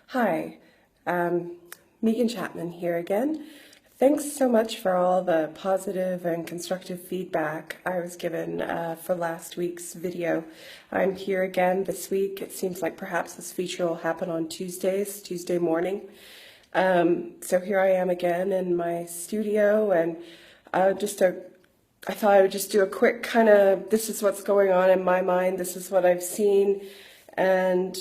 Hi, Megan Chapman here again. Thanks so much for all the positive and constructive feedback I was given for last week's video. I'm here again this week. It seems like perhaps this feature will happen on Tuesday morning. So here I am again in my studio, and I thought I would just do a quick kind of, this is what's going on in my mind, this is what I've seen, and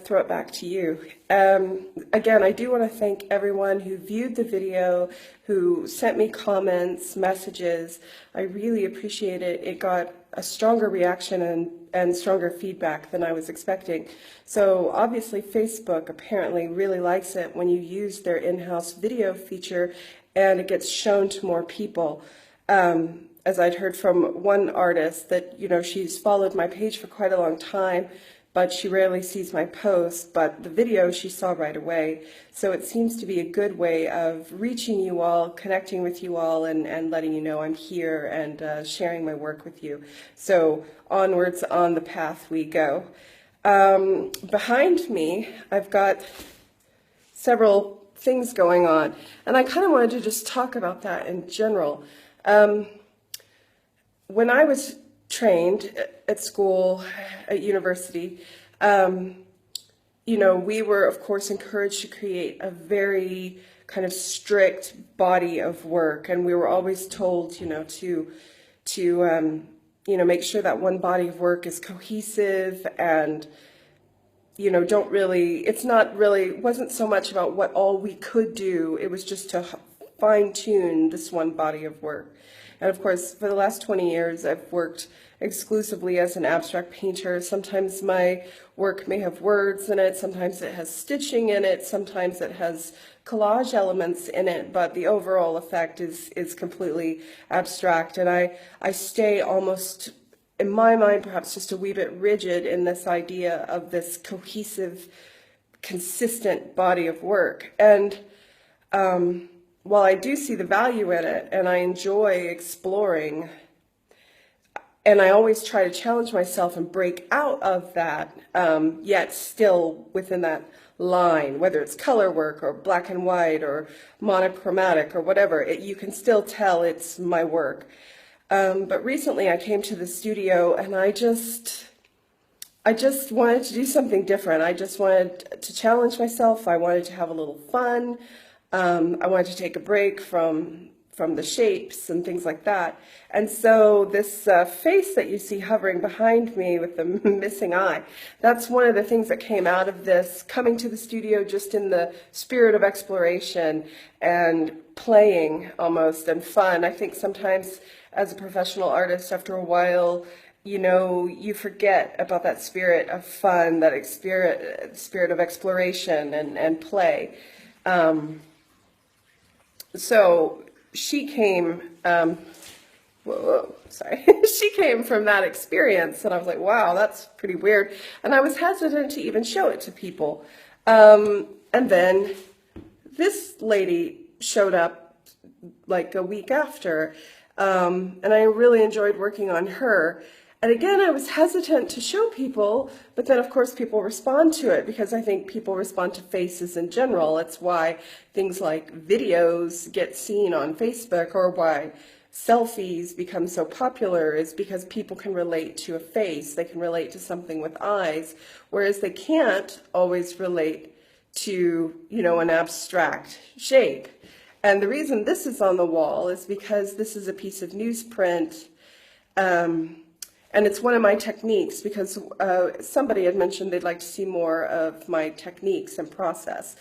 throw it back to you. Again, I do want to thank everyone who viewed the video, who sent me comments, messages. I really appreciate it. It got a stronger reaction and stronger feedback than I was expecting. So obviously Facebook apparently really likes it when you use their in-house video feature and it gets shown to more people. As I'd heard from one artist that, she's followed my page for quite a long time, but she rarely sees my posts, but the video she saw right away. So it seems to be a good way of reaching you all, connecting with you all, and letting you know I'm here and sharing my work with you. So onwards on the path we go. Behind me, I've got several things going on, and I kind of wanted to just talk about that in general. When I was trained at school, at university, we were, of course, encouraged to create a very kind of strict body of work, and we were always told, to make sure that one body of work is cohesive and, it wasn't so much about what all we could do, it was just to fine-tune this one body of work. And of course, for the last 20 years, I've worked exclusively as an abstract painter. Sometimes my work may have words in it, sometimes it has stitching in it, sometimes it has collage elements in it, but the overall effect is completely abstract. And I stay almost, in my mind, perhaps just a wee bit rigid in this idea of this cohesive, consistent body of work. And while I do see the value in it and I enjoy exploring, and I always try to challenge myself and break out of that, yet still within that line, whether it's color work or black and white or monochromatic or whatever, you can still tell it's my work. But recently I came to the studio and I just wanted to do something different. I just wanted to challenge myself. I wanted to have a little fun. I wanted to take a break from the shapes and things like that. And so this face that you see hovering behind me with the missing eye, that's one of the things that came out of this, coming to the studio just in the spirit of exploration and playing almost and fun. I think sometimes as a professional artist, after a while, you forget about that spirit of fun, that spirit of exploration and play. So she came, she came from that experience, and I was like, wow, that's pretty weird. And I was hesitant to even show it to people. And then this lady showed up like a week after, and I really enjoyed working on her. And again, I was hesitant to show people, but then of course people respond to it because I think people respond to faces in general. It's why things like videos get seen on Facebook, or why selfies become so popular, is because people can relate to a face. They can relate to something with eyes, whereas they can't always relate to, an abstract shape. And the reason this is on the wall is because this is a piece of newsprint, and it's one of my techniques, because somebody had mentioned they'd like to see more of my techniques and process.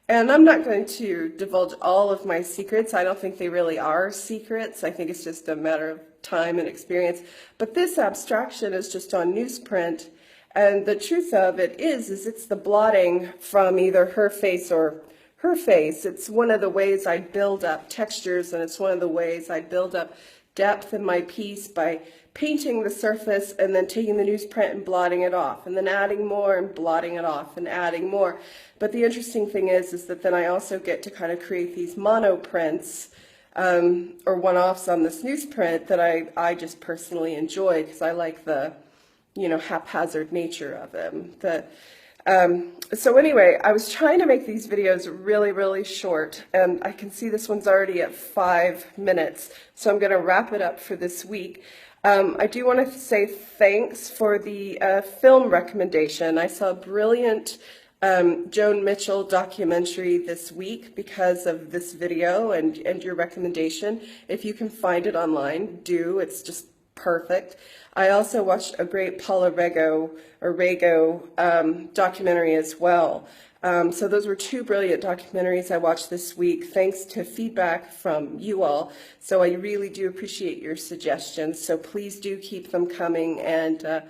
And I'm not going to divulge all of my secrets. I don't think they really are secrets. I think it's just a matter of time and experience. But this abstraction is just on newsprint. And the truth of it is it's the blotting from either her face or her face. It's one of the ways I build up textures, and it's one of the ways I build up depth in my piece by painting the surface and then taking the newsprint and blotting it off, and then adding more and blotting it off and adding more. But the interesting thing is that then I also get to kind of create these monoprints or one-offs on this newsprint that I just personally enjoy, because I like the haphazard nature of them. So anyway, I was trying to make these videos really, really short, and I can see this one's already at 5 minutes, so I'm going to wrap it up for this week. I do want to say thanks for the film recommendation. I saw a brilliant Joan Mitchell documentary this week because of this video and your recommendation. If you can find it online, do. It's just perfect. I also watched a great Paula Rego documentary as well. So those were two brilliant documentaries I watched this week, thanks to feedback from you all. So I really do appreciate your suggestions. So please do keep them coming. And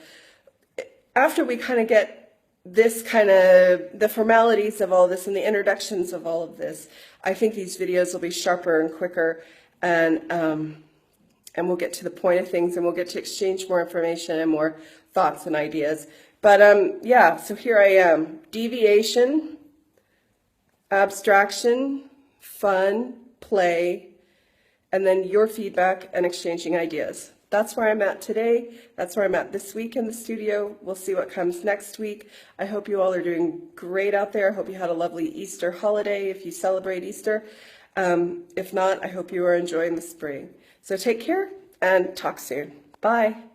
after we kind of get this kind of, the formalities of all this and the introductions of all of this, I think these videos will be sharper and quicker, and we'll get to the point of things, and we'll get to exchange more information and more thoughts and ideas. But yeah, so here I am. Deviation, abstraction, fun, play, and then your feedback and exchanging ideas. That's where I'm at today. That's where I'm at this week in the studio. We'll see what comes next week. I hope you all are doing great out there. I hope you had a lovely Easter holiday if you celebrate Easter. If not, I hope you are enjoying the spring. So take care and talk soon. Bye.